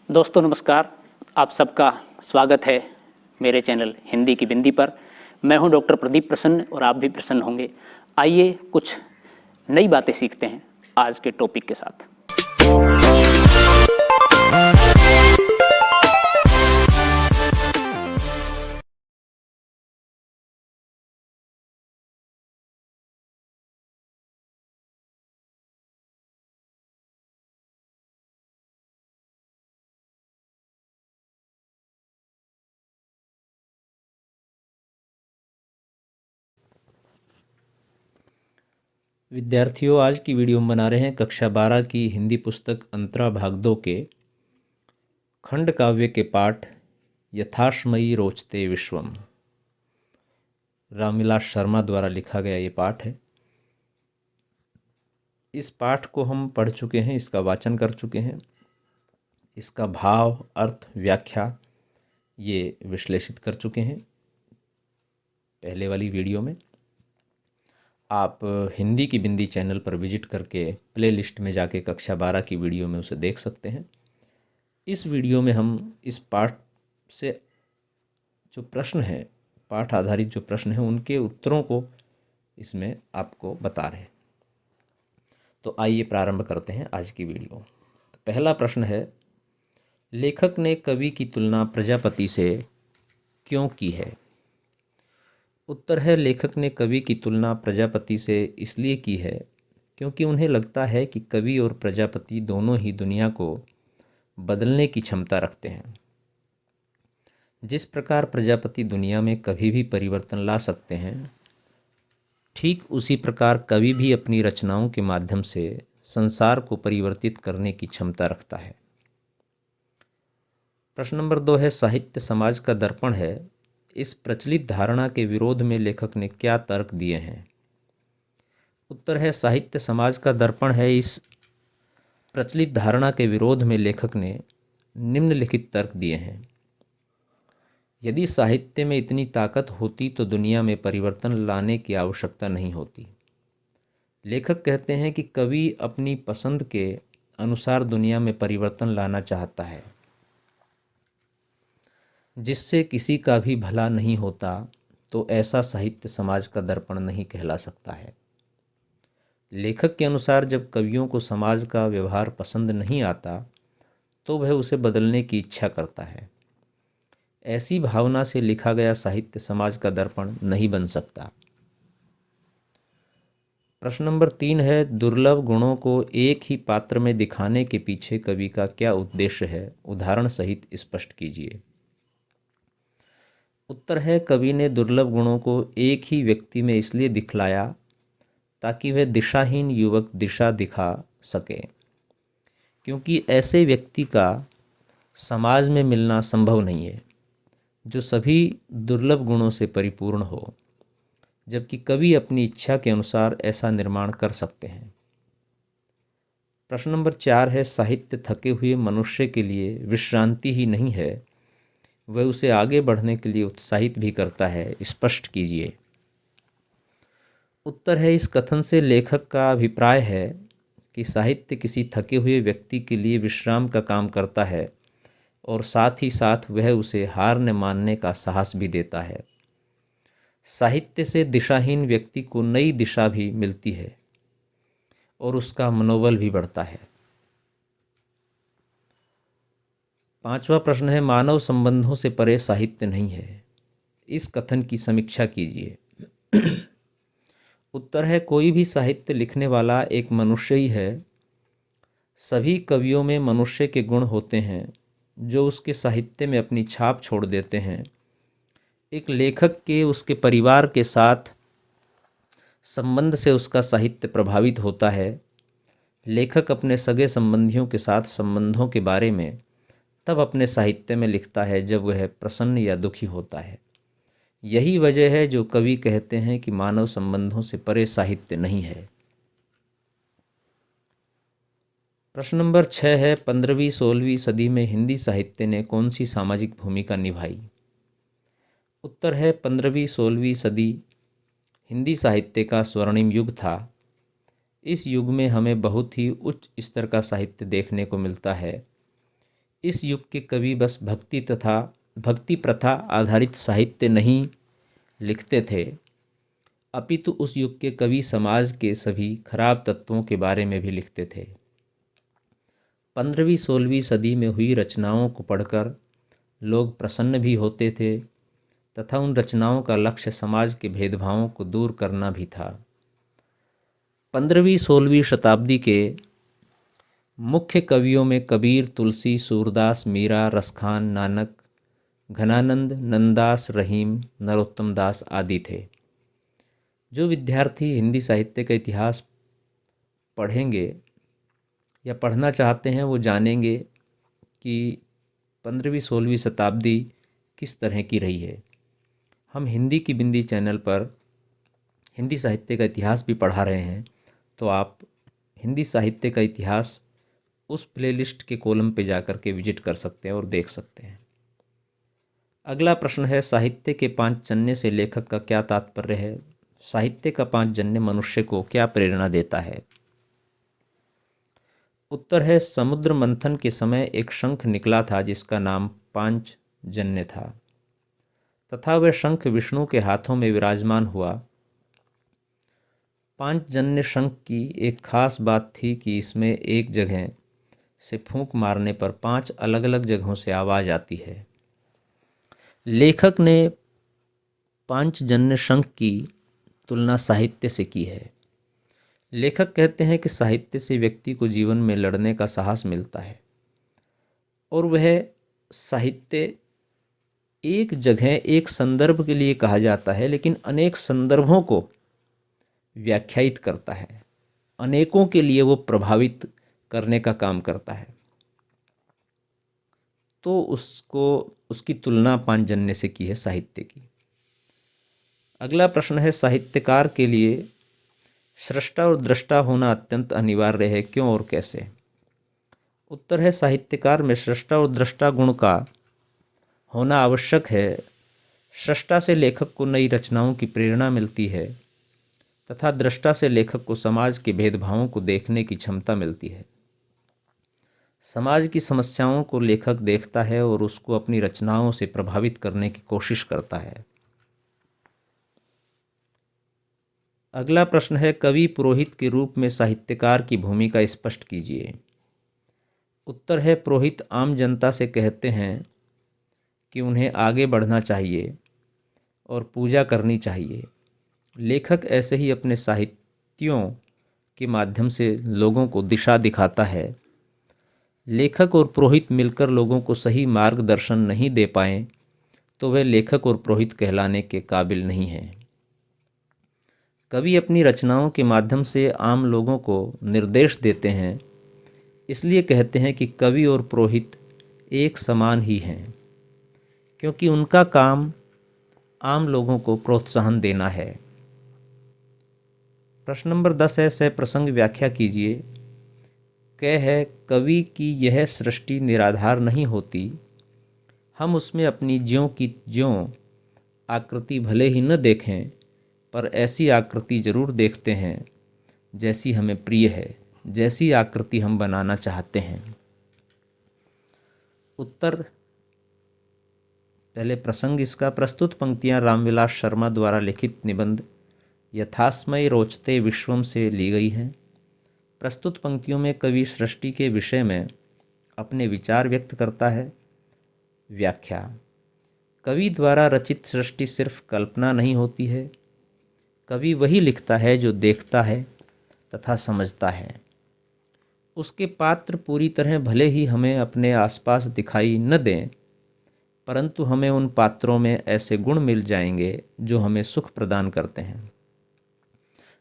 दोस्तों नमस्कार। आप सबका स्वागत है मेरे चैनल हिंदी की बिंदी पर। मैं हूं डॉक्टर प्रदीप प्रसन्न और आप भी प्रसन्न होंगे। आइए कुछ नई बातें सीखते हैं आज के टॉपिक के साथ। विद्यार्थियों, आज की वीडियो हम बना रहे हैं कक्षा 12 की हिंदी पुस्तक अंतरा भाग 2 के खंड काव्य के पाठ यथाश्मयी रोचते विश्वम। रामविलास शर्मा द्वारा लिखा गया ये पाठ है। इस पाठ को हम पढ़ चुके हैं, इसका वाचन कर चुके हैं, इसका भाव, अर्थ, व्याख्या ये विश्लेषित कर चुके हैं पहले वाली वीडियो में। आप हिंदी की बिंदी चैनल पर विजिट करके प्लेलिस्ट में जाके कक्षा 12 की वीडियो में उसे देख सकते हैं। इस वीडियो में हम इस पाठ से जो प्रश्न है, पाठ आधारित जो प्रश्न है, उनके उत्तरों को इसमें आपको बता रहे हैं। तो आइए प्रारंभ करते हैं आज की वीडियो। पहला प्रश्न है, लेखक ने कवि की तुलना प्रजापति से क्यों की है? उत्तर है, लेखक ने कवि की तुलना प्रजापति से इसलिए की है क्योंकि उन्हें लगता है कि कवि और प्रजापति दोनों ही दुनिया को बदलने की क्षमता रखते हैं। जिस प्रकार प्रजापति दुनिया में कभी भी परिवर्तन ला सकते हैं, ठीक उसी प्रकार कवि भी अपनी रचनाओं के माध्यम से संसार को परिवर्तित करने की क्षमता रखता है। प्रश्न नंबर 2 है, साहित्य समाज का दर्पण है। इस प्रचलित धारणा के विरोध में लेखक ने क्या तर्क दिए हैं? उत्तर है, साहित्य समाज का दर्पण है। इस प्रचलित धारणा के विरोध में लेखक ने निम्नलिखित तर्क दिए हैं। यदि साहित्य में इतनी ताकत होती तो दुनिया में परिवर्तन लाने की आवश्यकता नहीं होती। लेखक कहते हैं कि कवि अपनी पसंद के अनुसार दुनिया में परिवर्तन लाना चाहता है, जिससे किसी का भी भला नहीं होता, तो ऐसा साहित्य समाज का दर्पण नहीं कहला सकता है। लेखक के अनुसार जब कवियों को समाज का व्यवहार पसंद नहीं आता तो वह उसे बदलने की इच्छा करता है। ऐसी भावना से लिखा गया साहित्य समाज का दर्पण नहीं बन सकता। प्रश्न नंबर 3 है, दुर्लभ गुणों को एक ही पात्र में दिखाने के पीछे कवि का क्या उद्देश्य है? उदाहरण सहित स्पष्ट कीजिए। उत्तर है, कवि ने दुर्लभ गुणों को एक ही व्यक्ति में इसलिए दिखलाया ताकि वह दिशाहीन युवक दिशा दिखा सके, क्योंकि ऐसे व्यक्ति का समाज में मिलना संभव नहीं है जो सभी दुर्लभ गुणों से परिपूर्ण हो, जबकि कवि अपनी इच्छा के अनुसार ऐसा निर्माण कर सकते हैं। प्रश्न नंबर 4 है, साहित्य थके हुए मनुष्य के लिए विश्रांति ही नहीं है, वह उसे आगे बढ़ने के लिए उत्साहित भी करता है, स्पष्ट कीजिए। उत्तर है, इस कथन से लेखक का अभिप्राय है कि साहित्य किसी थके हुए व्यक्ति के लिए विश्राम का काम करता है और साथ ही साथ वह उसे हार न मानने का साहस भी देता है। साहित्य से दिशाहीन व्यक्ति को नई दिशा भी मिलती है और उसका मनोबल भी बढ़ता है। 5वां प्रश्न है, मानव संबंधों से परे साहित्य नहीं है, इस कथन की समीक्षा कीजिए। उत्तर है, कोई भी साहित्य लिखने वाला एक मनुष्य ही है। सभी कवियों में मनुष्य के गुण होते हैं जो उसके साहित्य में अपनी छाप छोड़ देते हैं। एक लेखक के उसके परिवार के साथ संबंध से उसका साहित्य प्रभावित होता है। लेखक अपने सगे संबंधियों के साथ संबंधों के बारे में तब अपने साहित्य में लिखता है जब वह प्रसन्न या दुखी होता है। यही वजह है जो कवि कहते हैं कि मानव संबंधों से परे साहित्य नहीं है। प्रश्न नंबर 6 है, 15वीं-16वीं सदी में हिंदी साहित्य ने कौन सी सामाजिक भूमिका निभाई? उत्तर है, 15वीं-16वीं सदी हिंदी साहित्य का स्वर्णिम युग था। इस युग में हमें बहुत ही उच्च स्तर का साहित्य देखने को मिलता है। इस युग के कवि बस भक्ति प्रथा आधारित साहित्य नहीं लिखते थे, अपितु उस युग के कवि समाज के सभी खराब तत्वों के बारे में भी लिखते थे। 15वीं-16वीं सदी में हुई रचनाओं को पढ़कर लोग प्रसन्न भी होते थे तथा उन रचनाओं का लक्ष्य समाज के भेदभावों को दूर करना भी था। 15वीं-16वीं शताब्दी के मुख्य कवियों में कबीर, तुलसी, सूरदास, मीरा, रसखान, नानक, घनानंद, नंददास, रहीम, नरोत्तम दास आदि थे। जो विद्यार्थी हिंदी साहित्य का इतिहास पढ़ेंगे या पढ़ना चाहते हैं वो जानेंगे कि 15वीं-16वीं शताब्दी किस तरह की रही है। हम हिंदी की बिंदी चैनल पर हिंदी साहित्य का इतिहास भी पढ़ा रहे हैं, तो आप हिंदी साहित्य का इतिहास उस प्लेलिस्ट के कॉलम पे जाकर के विजिट कर सकते हैं और देख सकते हैं। अगला प्रश्न है, साहित्य के 5 जन्य से लेखक का क्या तात्पर्य है? साहित्य का 5 जन्य मनुष्य को क्या प्रेरणा देता है? उत्तर है, समुद्र मंथन के समय एक शंख निकला था जिसका नाम पांचजन्य था तथा वह शंख विष्णु के हाथों में विराजमान हुआ। पांचजन्य शंख की एक खास बात थी कि इसमें एक जगह से फूंक मारने पर 5 अलग अलग जगहों से आवाज़ आती है। लेखक ने पांचजन्य शंख की तुलना साहित्य से की है। लेखक कहते हैं कि साहित्य से व्यक्ति को जीवन में लड़ने का साहस मिलता है और वह साहित्य एक जगह एक संदर्भ के लिए कहा जाता है, लेकिन अनेक संदर्भों को व्याख्यायित करता है, अनेकों के लिए वो प्रभावित करने का काम करता है, तो उसकी तुलना पांचजन्य से की है साहित्य की। अगला प्रश्न है, साहित्यकार के लिए सृष्टा और दृष्टा होना अत्यंत अनिवार्य है, क्यों और कैसे? उत्तर है, साहित्यकार में सृष्टा और दृष्टा गुण का होना आवश्यक है। सृष्टा से लेखक को नई रचनाओं की प्रेरणा मिलती है तथा दृष्टा से लेखक को समाज के भेदभावों को देखने की क्षमता मिलती है। समाज की समस्याओं को लेखक देखता है और उसको अपनी रचनाओं से प्रभावित करने की कोशिश करता है। अगला प्रश्न है, कवि पुरोहित के रूप में साहित्यकार की भूमिका स्पष्ट कीजिए। उत्तर है, पुरोहित आम जनता से कहते हैं कि उन्हें आगे बढ़ना चाहिए और पूजा करनी चाहिए। लेखक ऐसे ही अपने साहित्यों के माध्यम से लोगों को दिशा दिखाता है। लेखक और पुरोहित मिलकर लोगों को सही मार्गदर्शन नहीं दे पाएं तो वह लेखक और पुरोहित कहलाने के काबिल नहीं हैं। कवि अपनी रचनाओं के माध्यम से आम लोगों को निर्देश देते हैं, इसलिए कहते हैं कि कवि और पुरोहित एक समान ही हैं, क्योंकि उनका काम आम लोगों को प्रोत्साहन देना है। प्रश्न नंबर 10 है, सप्रसंग व्याख्या कीजिए। कह है, कवि की यह सृष्टि निराधार नहीं होती, हम उसमें अपनी ज्यों की ज्यों आकृति भले ही न देखें, पर ऐसी आकृति जरूर देखते हैं जैसी हमें प्रिय है, जैसी आकृति हम बनाना चाहते हैं। उत्तर, पहले प्रसंग इसका, प्रस्तुत पंक्तियां रामविलास शर्मा द्वारा लिखित निबंध यथास्मय रोचते विश्वम से ली गई हैं। प्रस्तुत पंक्तियों में कवि सृष्टि के विषय में अपने विचार व्यक्त करता है। व्याख्या, कवि द्वारा रचित सृष्टि सिर्फ कल्पना नहीं होती है, कवि वही लिखता है जो देखता है तथा समझता है। उसके पात्र पूरी तरह भले ही हमें अपने आसपास दिखाई न दें, परंतु हमें उन पात्रों में ऐसे गुण मिल जाएंगे जो हमें सुख प्रदान करते हैं।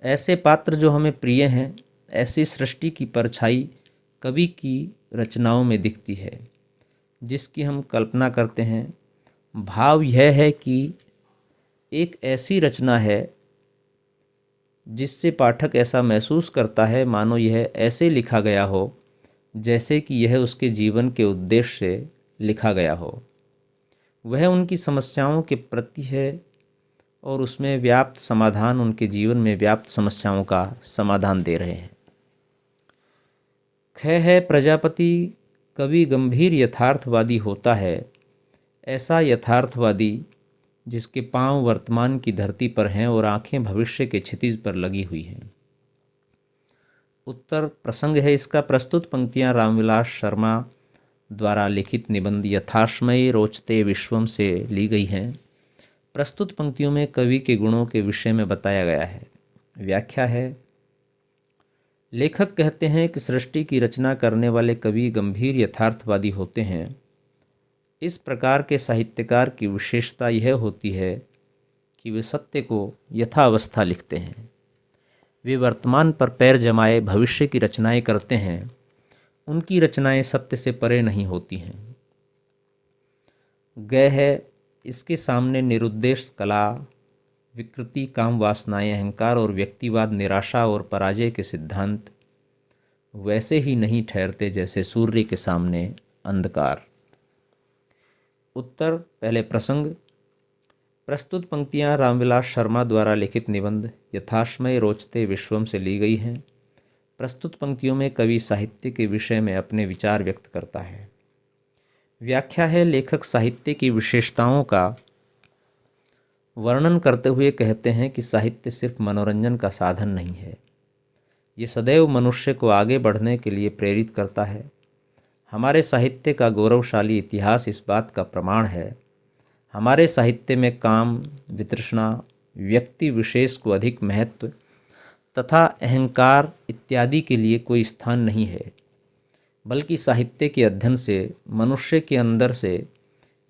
ऐसे पात्र जो हमें प्रिय हैं, ऐसी सृष्टि की परछाई कवि की रचनाओं में दिखती है, जिसकी हम कल्पना करते हैं। भाव यह है कि एक ऐसी रचना है जिससे पाठक ऐसा महसूस करता है मानो यह ऐसे लिखा गया हो जैसे कि यह उसके जीवन के उद्देश्य से लिखा गया हो। वह उनकी समस्याओं के प्रति है और उसमें व्याप्त समाधान उनके जीवन में व्याप्त समस्याओं का समाधान दे रहे हैं। ख है, प्रजापति कवि गंभीर यथार्थवादी होता है, ऐसा यथार्थवादी जिसके पांव वर्तमान की धरती पर हैं और आंखें भविष्य के क्षितिज पर लगी हुई हैं। उत्तर प्रसंग है इसका। प्रस्तुत पंक्तियां रामविलास शर्मा द्वारा लिखित निबंध यथाश्मय रोचते विश्वम से ली गई हैं। प्रस्तुत पंक्तियों में कवि के गुणों के विषय में बताया गया है। व्याख्या है। लेखक कहते हैं कि सृष्टि की रचना करने वाले कवि गंभीर यथार्थवादी होते हैं। इस प्रकार के साहित्यकार की विशेषता यह होती है कि वे सत्य को यथावस्था लिखते हैं। वे वर्तमान पर पैर जमाए भविष्य की रचनाएं करते हैं। उनकी रचनाएं सत्य से परे नहीं होती हैं। गय है इसके सामने निरुद्देश कला, विकृति, काम वासनाएं, अहंकार और व्यक्तिवाद, निराशा और पराजय के सिद्धांत वैसे ही नहीं ठहरते जैसे सूर्य के सामने अंधकार। उत्तर पहले प्रसंग। प्रस्तुत पंक्तियां रामविलास शर्मा द्वारा लिखित निबंध यथाश्मय रोचते विश्वम से ली गई हैं। प्रस्तुत पंक्तियों में कवि साहित्य के विषय में अपने विचार व्यक्त करता है। व्याख्या है। लेखक साहित्य की विशेषताओं का वर्णन करते हुए कहते हैं कि साहित्य सिर्फ मनोरंजन का साधन नहीं है, ये सदैव मनुष्य को आगे बढ़ने के लिए प्रेरित करता है। हमारे साहित्य का गौरवशाली इतिहास इस बात का प्रमाण है। हमारे साहित्य में काम, वितृष्णा, व्यक्ति विशेष को अधिक महत्व तथा अहंकार इत्यादि के लिए कोई स्थान नहीं है, बल्कि साहित्य के अध्ययन से मनुष्य के अंदर से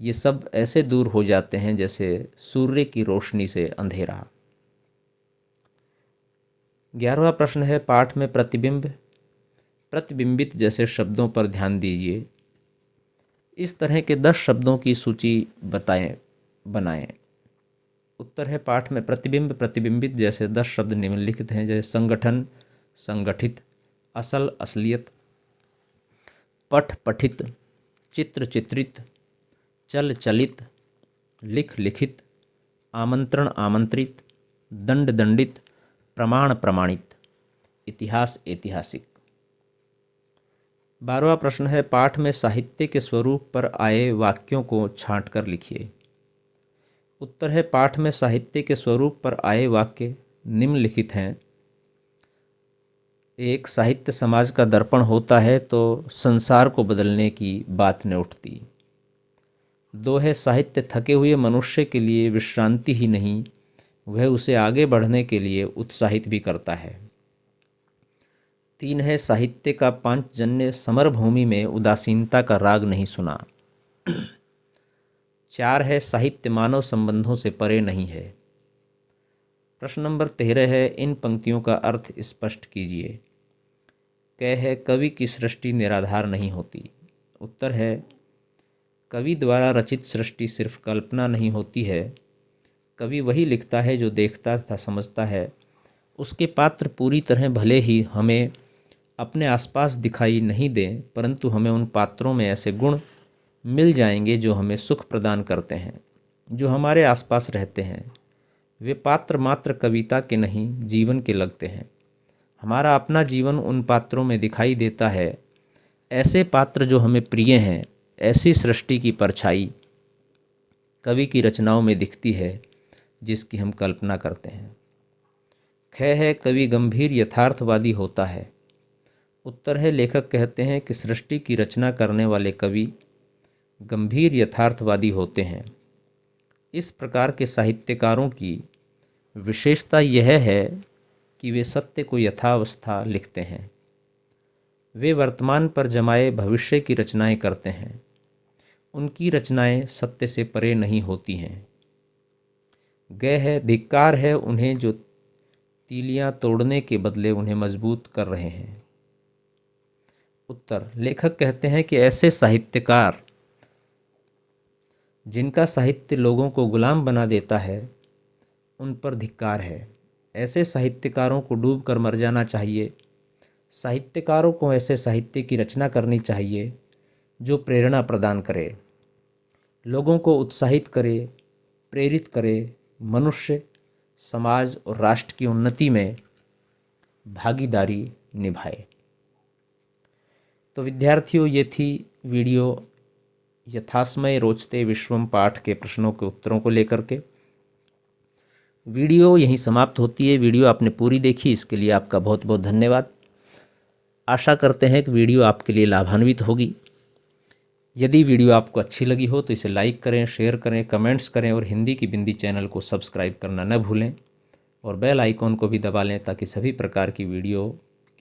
ये सब ऐसे दूर हो जाते हैं जैसे सूर्य की रोशनी से अंधेरा। 11वां प्रश्न है। पाठ में प्रतिबिंब, प्रतिबिंबित जैसे शब्दों पर ध्यान दीजिए। इस तरह के 10 शब्दों की सूची बनाएं। उत्तर है। पाठ में प्रतिबिंब, प्रतिबिंबित जैसे 10 शब्द निम्नलिखित हैं, जैसे संगठन, संगठित, असल, असलियत, पठ, पठित, चित्र, चित्रित, चल, चलित, लिख, लिखित, आमंत्रण, आमंत्रित, दंड, दंडित, प्रमाण, प्रमाणित, इतिहास, ऐतिहासिक। 12वां प्रश्न है। पाठ में साहित्य के स्वरूप पर आए वाक्यों को छांटकर लिखिए। उत्तर है। पाठ में साहित्य के स्वरूप पर आए वाक्य निम्नलिखित हैं। 1. साहित्य समाज का दर्पण होता है तो संसार को बदलने की बात न उठती। 2 है। साहित्य थके हुए मनुष्य के लिए विश्रांति ही नहीं, वह उसे आगे बढ़ने के लिए उत्साहित भी करता है। 3 है। साहित्य का पांचजन्य समरभूमि में उदासीनता का राग नहीं सुना। 4 है। साहित्य मानव संबंधों से परे नहीं है। प्रश्न नंबर 13 है। इन पंक्तियों का अर्थ स्पष्ट कीजिए। क है। कवि की सृष्टि निराधार नहीं होती। उत्तर है। कवि द्वारा रचित सृष्टि सिर्फ कल्पना नहीं होती है। कवि वही लिखता है जो देखता तथा समझता है। उसके पात्र पूरी तरह भले ही हमें अपने आसपास दिखाई नहीं दें, परंतु हमें उन पात्रों में ऐसे गुण मिल जाएंगे जो हमें सुख प्रदान करते हैं, जो हमारे आसपास रहते हैं। वे पात्र मात्र कविता के नहीं, जीवन के लगते हैं। हमारा अपना जीवन उन पात्रों में दिखाई देता है। ऐसे पात्र जो हमें प्रिय हैं, ऐसी सृष्टि की परछाई कवि की रचनाओं में दिखती है जिसकी हम कल्पना करते हैं। ख है। कवि गंभीर यथार्थवादी होता है। उत्तर है। लेखक कहते हैं कि सृष्टि की रचना करने वाले कवि गंभीर यथार्थवादी होते हैं। इस प्रकार के साहित्यकारों की विशेषता यह है कि वे सत्य को यथावस्था लिखते हैं। वे वर्तमान पर जमाए भविष्य की रचनाएं करते हैं। उनकी रचनाएं सत्य से परे नहीं होती हैं। गय है। धिक्कार है उन्हें जो तीलियां तोड़ने के बदले उन्हें मजबूत कर रहे हैं। उत्तर। लेखक कहते हैं कि ऐसे साहित्यकार जिनका साहित्य लोगों को गुलाम बना देता है, उन पर धिक्कार है। ऐसे साहित्यकारों को डूब कर मर जाना चाहिए। साहित्यकारों को ऐसे साहित्य की रचना करनी चाहिए जो प्रेरणा प्रदान करे, लोगों को उत्साहित करे, प्रेरित करे, मनुष्य, समाज और राष्ट्र की उन्नति में भागीदारी निभाए। तो विद्यार्थियों, ये थी वीडियो यथासमय रोचते विश्वम पाठ के प्रश्नों के उत्तरों को लेकर के। वीडियो यहीं समाप्त होती है। वीडियो आपने पूरी देखी, इसके लिए आपका बहुत बहुत धन्यवाद। आशा करते हैं कि वीडियो आपके लिए लाभान्वित होगी। यदि वीडियो आपको अच्छी लगी हो तो इसे लाइक करें, शेयर करें, कमेंट्स करें और हिंदी की बिंदी चैनल को सब्सक्राइब करना न भूलें और बेल आइकॉन को भी दबा लें ताकि सभी प्रकार की वीडियो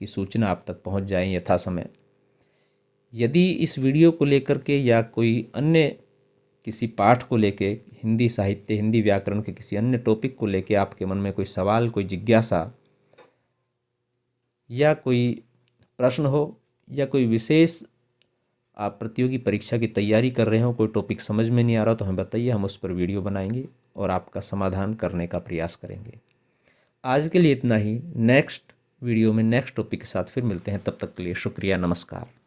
की सूचना आप तक पहुंच जाए यथा समय। यदि इस वीडियो को लेकर के या कोई अन्य किसी पाठ को लेके, हिंदी साहित्य, हिंदी व्याकरण के किसी अन्य टॉपिक को लेके आपके मन में कोई सवाल, कोई जिज्ञासा या कोई प्रश्न हो या कोई विशेष आप प्रतियोगी परीक्षा की तैयारी कर रहे हो, कोई टॉपिक समझ में नहीं आ रहा तो हमें बताइए, हम उस पर वीडियो बनाएंगे और आपका समाधान करने का प्रयास करेंगे। आज के लिए इतना ही। नेक्स्ट वीडियो में नेक्स्ट टॉपिक के साथ फिर मिलते हैं। तब तक के लिए शुक्रिया, नमस्कार।